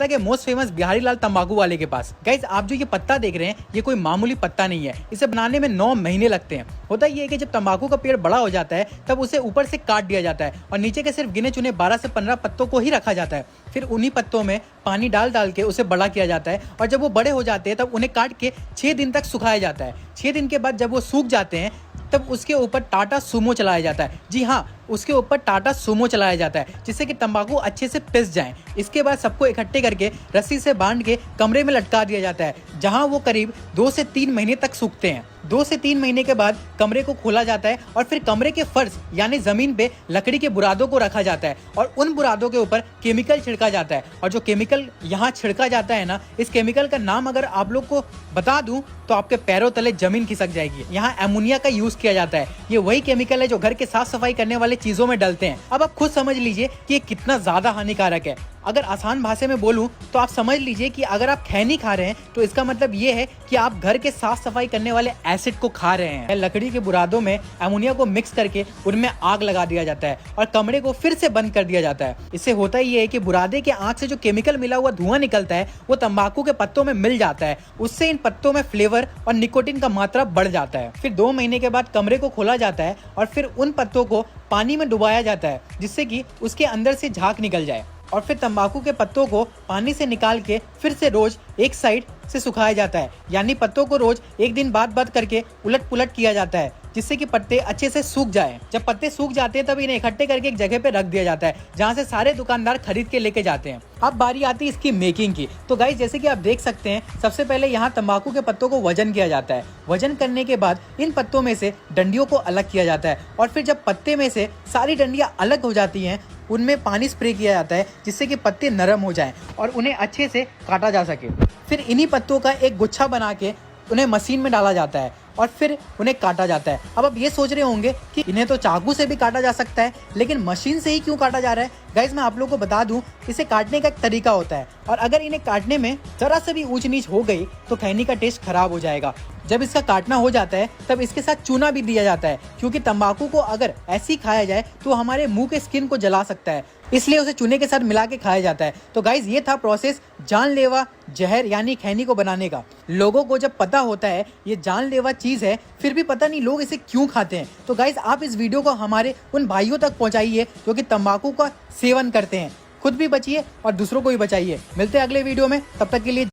के most famous Bihari लाल तंबाकू वाले के पास। गाइस आप जो ये पत्ता देख रहे हैं ये कोई मामूली पत्ता नहीं है, इसे बनाने में 9 महीने लगते हैं। होता ये है कि जब तंबाकू का पेड़ बड़ा हो जाता है तब उसे ऊपर से काट दिया जाता है और नीचे के सिर्फ गिने चुने 12 से 15 पत्तों को ही रखा जाता है। फिर उन्हीं पत्तों में पानी डाल डाल के उसे बड़ा किया जाता है और जब वो बड़े हो जाते हैं तब उन्हें काट के 6 दिन तक सुखाया जाता है। 6 दिन के बाद जब वो सूख जाते हैं तब उसके ऊपर टाटा सुमो चलाया जाता है। जी हाँ, उसके ऊपर टाटा सुमो चलाया जाता है जिससे कि तंबाकू अच्छे से पिस जाए। इसके बाद सबको इकट्ठे करके रस्सी से बांध के कमरे में लटका दिया जाता है जहाँ वो करीब 2 से 3 महीने तक सूखते हैं। 2 से 3 महीने के बाद कमरे को खोला जाता है और फिर कमरे के फर्श यानी जमीन पे लकड़ी के बुरादों को रखा जाता है और उन बुरादों के ऊपर केमिकल छिड़का जाता है। और जो केमिकल यहाँ छिड़का जाता है ना, इस केमिकल का नाम अगर आप लोग को बता दूं तो आपके पैरों तले जमीन खिसक जाएगी। यहाँ एमोनिया का यूज किया जाता है। ये वही केमिकल है जो घर के साफ सफाई करने वाले चीजों में डलते हैं। अब आप खुद समझ लीजिए कि ये कितना ज्यादा हानिकारक है। अगर आसान भाषा में बोलूं तो आप समझ लीजिए कि अगर आप खैनी खा रहे हैं तो इसका मतलब ये है कि आप घर के साफ सफाई करने वाले एसिड को खा रहे हैं। लकड़ी के बुरादों में अमोनिया को मिक्स करके उनमें आग लगा दिया जाता है और कमरे को फिर से बंद कर दिया जाता है। इससे होता ये है कि बुरादे के आग से जो केमिकल मिला हुआ धुआं निकलता है वो तंबाकू के पत्तों में मिल जाता है। उससे इन पत्तों में फ्लेवर और निकोटीन का मात्रा बढ़ जाता है। फिर 2 महीने के बाद कमरे को खोला जाता है और फिर उन पत्तों को पानी में डुबाया जाता है जिससे कि उसके अंदर से झाग निकल जाए और फिर तंबाकू के पत्तों को पानी से निकाल के फिर से रोज एक साइड से सुखाया जाता है। यानी पत्तों को रोज एक दिन बाद करके उलट पुलट किया जाता है जिससे कि पत्ते अच्छे से सूख जाएं। जब पत्ते सूख जाते हैं तब इन्हें इकट्ठे करके एक जगह पे रख दिया जाता है जहां से सारे दुकानदार खरीद के लेके जाते हैं। अब बारी आती है इसकी मेकिंग की। तो गाइस जैसे कि आप देख सकते हैं सबसे पहले यहाँ तंबाकू के पत्तों को वजन किया जाता है। वजन करने के बाद इन पत्तों में से डंडियों को अलग किया जाता है और फिर जब पत्ते में से सारी डंडियां अलग हो जाती हैं उनमें पानी स्प्रे किया जाता है जिससे कि पत्ते नरम हो जाएं और उन्हें अच्छे से काटा जा सके। फिर इन्हीं पत्तों का एक गुच्छा बना के उन्हें मशीन में डाला जाता है और फिर उन्हें काटा जाता है। अब आप ये सोच रहे होंगे कि इन्हें तो चाकू से भी काटा जा सकता है लेकिन मशीन से ही क्यों काटा जा रहा है। गाइस मैं आप लोगों को बता दूं, इसे काटने का एक तरीका होता है और अगर इन्हें काटने में जरा से भी ऊंच नीच हो गई तो खैनी का टेस्ट खराब हो जाएगा। जब इसका काटना हो जाता है तब इसके साथ चूना भी दिया जाता है क्योंकि तंबाकू को अगर ऐसे ही खाया जाए तो हमारे मुंह के स्किन को जला सकता है, इसलिए उसे चूने के साथ मिला के खाया जाता है। तो गाइज ये था प्रोसेस जानलेवा जहर यानी खैनी को बनाने का। लोगों को जब पता होता है ये जानलेवा चीज़ है फिर भी पता नहीं लोग इसे क्यों खाते हैं। तो गाइज आप इस वीडियो को हमारे उन भाइयों तक पहुंचाइए जो कि तंबाकू का सेवन करते हैं। खुद भी बचिए और दूसरों को भी बचाइए। मिलते हैं अगले वीडियो में, तब तक के लिए